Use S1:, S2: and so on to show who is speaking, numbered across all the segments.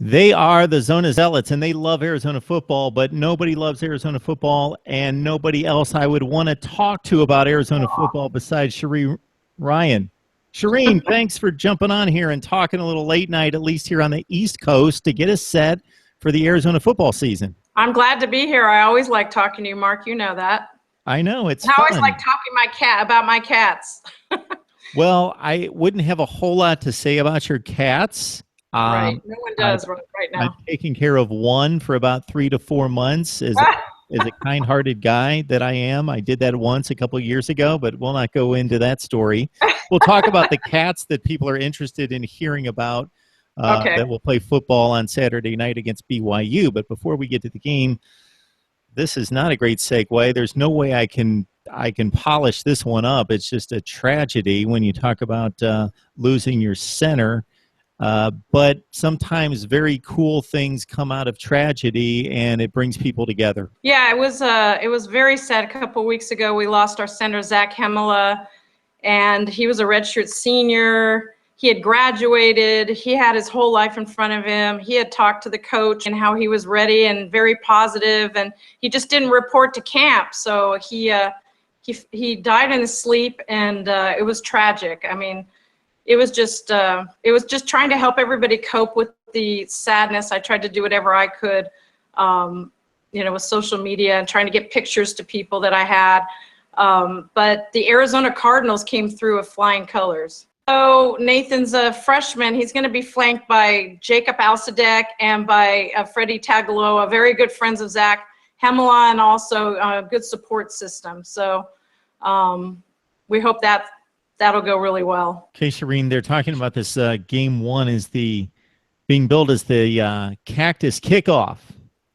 S1: They are the Zona Zealots, and they love Arizona football, but nobody loves Arizona football, and nobody else I would want to talk to about Arizona football besides Shereen Ryan. Shereen, thanks for jumping on here and talking a little late night, at least here on the East Coast, to get us set for the Arizona football season.
S2: I'm glad to be here. I always like talking to you, Mark. You know that.
S1: I know, it's
S2: I
S1: fun.
S2: always like talking about my cats.
S1: Well, I wouldn't have a whole lot to say about your cats.
S2: Right. No one does right now.
S1: I've taken care of one for about 3 to 4 months as a kind-hearted guy that I am. I did that once a couple of years ago, but we'll not go into that story. We'll talk about the cats that people are interested in hearing about that will play football on Saturday night against BYU. But before we get to the game, this is not a great segue. There's no way I can polish this one up. It's just a tragedy when you talk about losing your center. But sometimes very cool things come out of tragedy, and it brings people together.
S2: Yeah, it was very sad. A couple of weeks ago, we lost our center, Zach Hemela, and he was a redshirt senior. He had graduated. He had his whole life in front of him. He had talked to the coach and how he was ready and very positive, and he just didn't report to camp. So he died in his sleep, and it was tragic. I mean, it was just trying to help everybody cope with the sadness. I tried to do whatever I could, with social media and trying to get pictures to people that I had. But the Arizona Cardinals came through with flying colors. So Nathan's a freshman. He's going to be flanked by Jacob Alsadek and by Freddie Tagaloa, very good friends of Zach Hemela, and also a good support system. So we hope that'll go really well.
S1: Okay, Shereen, they're talking about this game one is being billed as the Cactus Kickoff.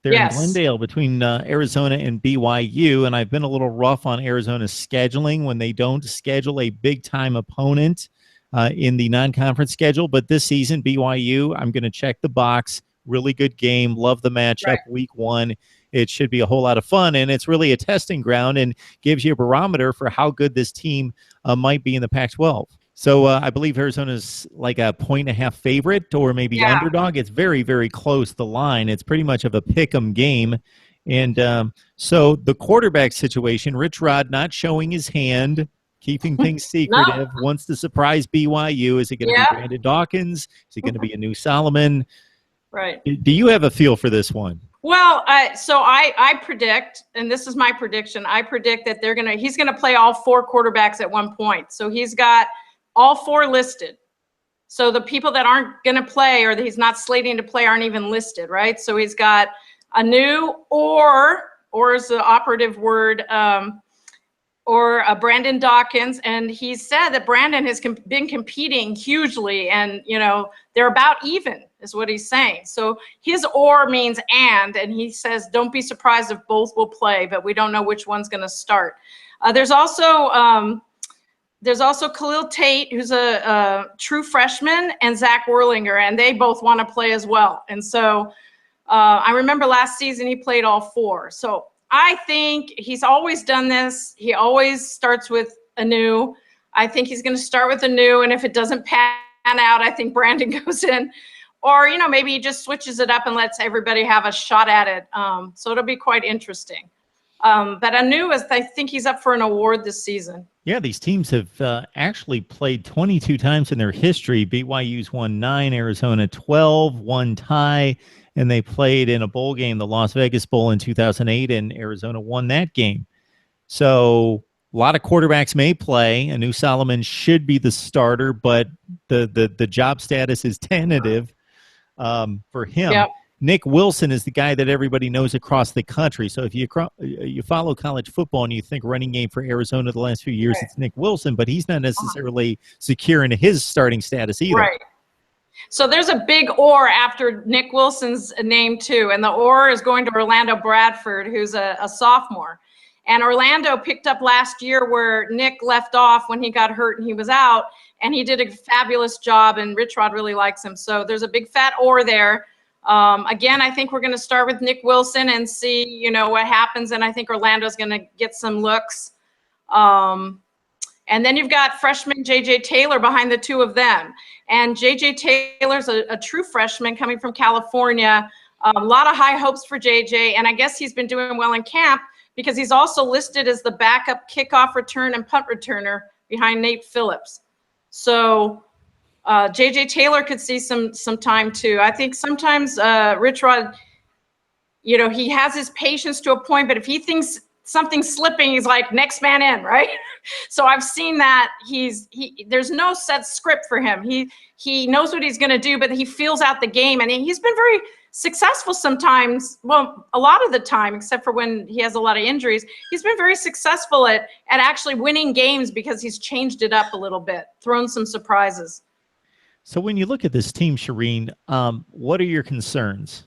S1: They're in Glendale between Arizona and BYU, and I've been a little rough on Arizona's scheduling when they don't schedule a big-time opponent in the non-conference schedule. But this season, BYU, I'm going to check the box. Really good game. Love the matchup week one. It should be a whole lot of fun, and it's really a testing ground and gives you a barometer for how good this team might be in the Pac-12. So I believe Arizona's like a 1.5 favorite or maybe underdog. It's very, very close, the line. It's pretty much of a pick-em game. And so the quarterback situation, Rich Rod not showing his hand, keeping things secretive, wants to surprise BYU. Is it going to be Brandon Dawkins? Is it going to be a new Solomon?
S2: Right.
S1: Do you have a feel for this one?
S2: Well, so I predict, and this is my prediction, I predict that he's gonna play all 4 quarterbacks at one point. So he's got all 4 listed. So the people that aren't gonna play or that he's not slating to play aren't even listed, right? So he's got a new or is the operative word, or a Brandon Dawkins, and he said that Brandon has been competing hugely, and they're about even, is what he's saying. So his or means and he says don't be surprised if both will play, but we don't know which one's going to start. There's also Khalil Tate, who's a true freshman, and Zach Werlinger, and they both want to play as well. And so I remember last season he played all 4. So I think he's always done this. He always starts with a new. I think he's going to start with a new, and if it doesn't pan out, I think Brandon goes in. Or, maybe he just switches it up and lets everybody have a shot at it. So it'll be quite interesting. But Anu, I think he's up for an award this season.
S1: Yeah, these teams have actually played 22 times in their history. BYU's won 9, Arizona 12, 1 tie. And they played in a bowl game, the Las Vegas Bowl in 2008, and Arizona won that game. So a lot of quarterbacks may play. Anu Solomon should be the starter, but the job status is tentative for him. Yep. Nick Wilson is the guy that everybody knows across the country. So if you follow college football and you think running game for Arizona the last few years, it's Nick Wilson, but he's not necessarily secure in his starting status either.
S2: Right. So there's a big or after Nick Wilson's name too, and the or is going to Orlando Bradford, who's a sophomore. And Orlando picked up last year where Nick left off when he got hurt and he was out, and he did a fabulous job, and Rich Rod really likes him. So there's a big fat or there. Again, I think we're going to start with Nick Wilson and see, what happens, and I think Orlando's going to get some looks. And then you've got freshman J.J. Taylor behind the two of them. And J.J. Taylor's a true freshman coming from California. A lot of high hopes for J.J., and I guess he's been doing well in camp because he's also listed as the backup kickoff return and punt returner behind Nate Phillips. So J.J. Taylor could see some time too. I think sometimes Rich Rod, you know, he has his patience to a point, but if he thinks something's slipping, he's like, next man in, right? So I've seen that there's no set script for him. He knows what he's going to do, but he feels out the game, and he's been very successful sometimes. Well, a lot of the time, except for when he has a lot of injuries, he's been very successful at actually winning games because he's changed it up a little bit, thrown some surprises.
S1: So when you look at this team, Shireen, what are your concerns?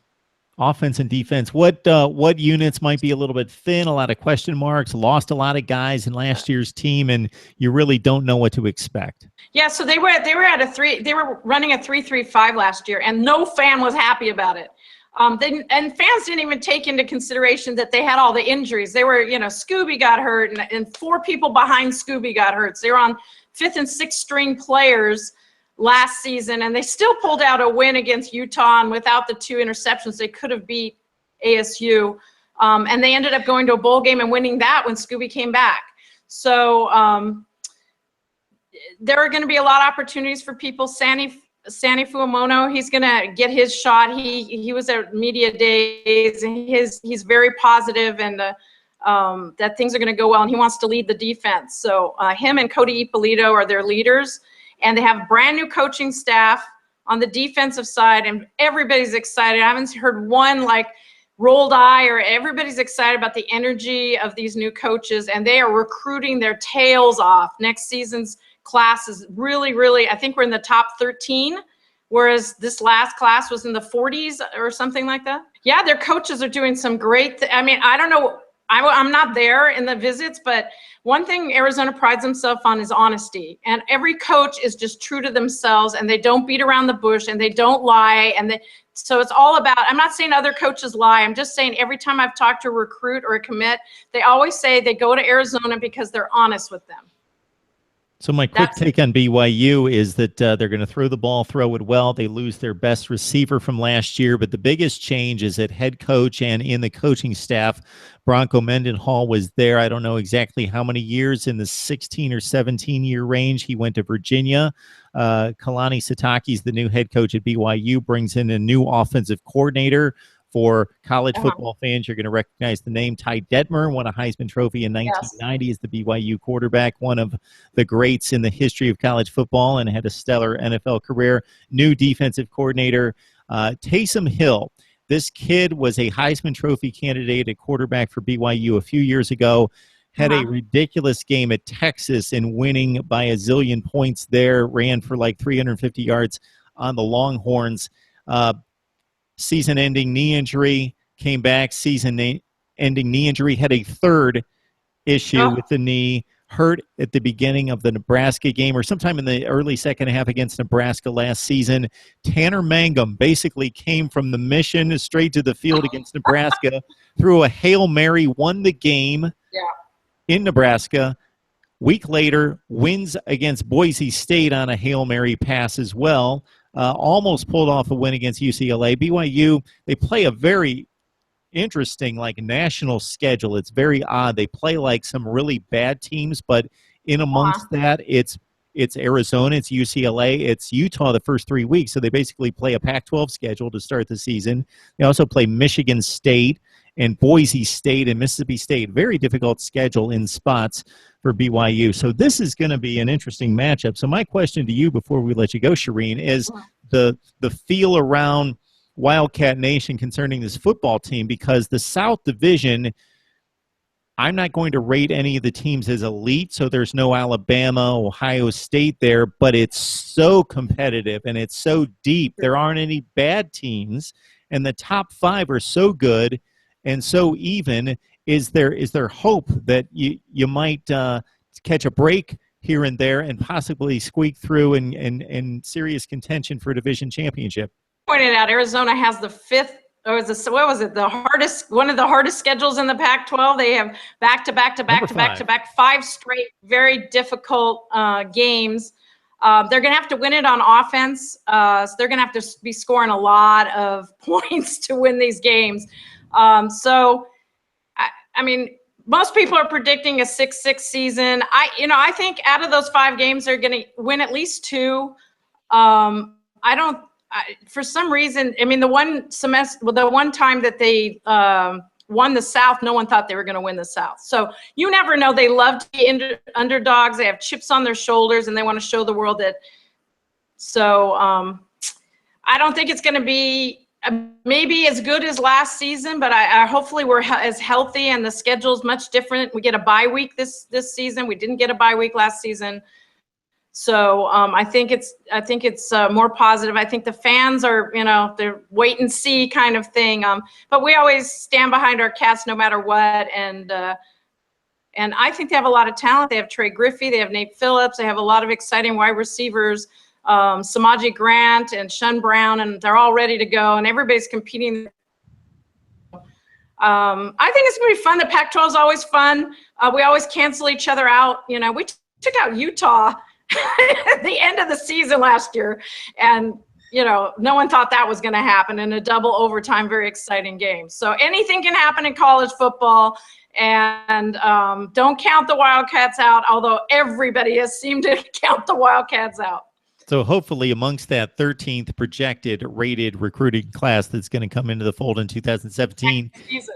S1: Offense and defense, what units might be a little bit thin, a lot of question marks, lost a lot of guys in last year's team, and you really don't know what to expect?
S2: Yeah, so they were running a 3-3-5 last year, and no fan was happy about it. And fans didn't even take into consideration that they had all the injuries. They were, you know, Scooby got hurt, and 4 people behind Scooby got hurt. So they were on 5th and 6th string players last season, and they still pulled out a win against Utah, and without the 2 interceptions, they could have beat ASU. And they ended up going to a bowl game and winning that when Scooby came back. So there are going to be a lot of opportunities for people. Sandy Fuamono, he's going to get his shot. He was at media days, and he's very positive, and that things are going to go well, and he wants to lead the defense. So him and Cody Ippolito are their leaders. And they have brand new coaching staff on the defensive side, and everybody's excited. I haven't heard one like rolled eye, or everybody's excited about the energy of these new coaches, and they are recruiting their tails off. Next season's class is really, really, I think we're in the top 13, whereas this last class was in the 40s or something like that. Yeah, their coaches are doing some great, I mean, I don't know, I'm not there in the visits, but one thing Arizona prides himself on is honesty. And every coach is just true to themselves, and they don't beat around the bush, and they don't lie. So it's all about, I'm not saying other coaches lie. I'm just saying every time I've talked to a recruit or a commit, they always say they go to Arizona because they're honest with them.
S1: So my quick take on BYU is that they're going to throw the ball, throw it well. They lose their best receiver from last year, but the biggest change is that head coach and in the coaching staff, Bronco Mendenhall was there. I don't know exactly how many years, in the 16 or 17-year range. He went to Virginia. Kalani Sitake's the new head coach at BYU, brings in a new offensive coordinator. For college football fans, you're going to recognize the name. Ty Detmer won a Heisman Trophy in 1990 as the BYU quarterback, one of the greats in the history of college football, and had a stellar NFL career. New defensive coordinator, Taysom Hill. This kid was a Heisman Trophy candidate at quarterback for BYU a few years ago. Had a ridiculous game at Texas in winning by a zillion points there. Ran for like 350 yards on the Longhorns. Season-ending knee injury, came back, season-ending knee injury, had a third issue with the knee, hurt at the beginning of the Nebraska game or sometime in the early second half against Nebraska last season. Tanner Mangum basically came from the mission straight to the field against Nebraska, threw a Hail Mary, won the game in Nebraska. Week later, wins against Boise State on a Hail Mary pass as well. Almost pulled off a win against UCLA. BYU, they play a very interesting, like, national schedule. It's very odd. They play like some really bad teams, but in amongst that, it's Arizona, it's UCLA, it's Utah the first 3 weeks. So they basically play a Pac-12 schedule to start the season. They also play Michigan State and Boise State and Mississippi State. Very difficult schedule in spots for BYU. So this is going to be an interesting matchup. So my question to you before we let you go, Shireen, is the feel around Wildcat Nation concerning this football team, because the South Division, I'm not going to rate any of the teams as elite, so there's no Alabama, Ohio State there, but it's so competitive and it's so deep. There aren't any bad teams, and the top 5 are so good and so even. Is there hope that you might catch a break here and there and possibly squeak through in serious contention for a division championship?
S2: Pointed out, Arizona has the 5th, or one of the hardest schedules in the Pac-12. They have back-to-back 5 straight very difficult games. They're going to have to win it on offense. So they're going to have to be scoring a lot of points to win these games. I mean, most people are predicting a 6-6 season. I think out of those 5 games, they're going to win at least 2. For some reason, I mean, the one time that they won the South, no one thought they were going to win the South. So you never know. They love to be underdogs. They have chips on their shoulders, and they want to show the world that. So I don't think it's going to be maybe as good as last season, but I hopefully we're as healthy, and the schedule's much different. We get a bye week this season. We didn't get a bye week last season. So I think it's more positive. I think the fans are, they're wait and see kind of thing. But we always stand behind our Cats no matter what. And I think they have a lot of talent. They have Trey Griffey. They have Nate Phillips. They have a lot of exciting wide receivers, Samaje Grant and Shun Brown, and they're all ready to go. And everybody's competing. I think it's going to be fun. The Pac-12 is always fun. We always cancel each other out. We took out Utah at the end of the season last year, and no one thought that was going to happen in a double overtime, very exciting game. So anything can happen in college football, and don't count the Wildcats out, although everybody has seemed to count the Wildcats out.
S1: So hopefully amongst that 13th projected rated recruiting class that's going to come into the fold in 2017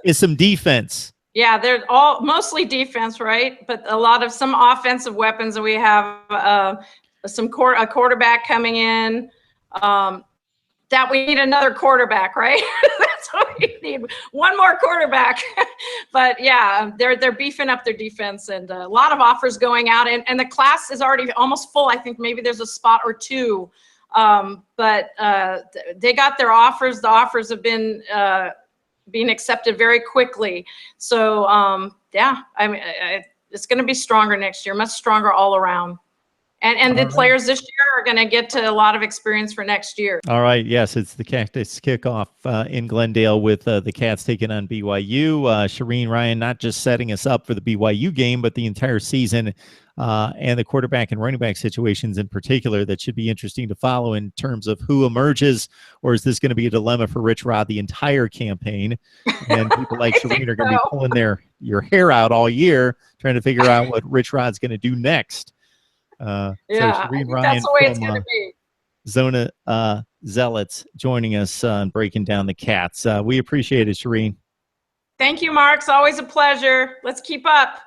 S1: is some defense.
S2: Yeah, they're all mostly defense, right? But some offensive weapons, and we have a quarterback coming in. That we need another quarterback, right? That's what we need. One more quarterback. But yeah, they're beefing up their defense, and a lot of offers going out, and the class is already almost full. I think maybe there's a spot or 2. But they got their offers. The offers have been being accepted very quickly. So yeah, I mean, it's going to be stronger next year, much stronger all around. And the players this year are going to get to a lot of experience for next year.
S1: All right. Yes, it's the Cactus Kickoff in Glendale with the Cats taking on BYU. Shireen Ryan not just setting us up for the BYU game, but the entire season, and the quarterback and running back situations in particular that should be interesting to follow in terms of who emerges, or is this going to be a dilemma for Rich Rod the entire campaign? And people like Shireen are going to be pulling your hair out all year trying to figure out what Rich Rod's going to do next.
S2: Yeah, I think that's the way it's going to be.
S1: Zona Zealots joining us and breaking down the Cats. We appreciate it, Shireen.
S2: Thank you, Mark. It's always a pleasure. Let's keep up.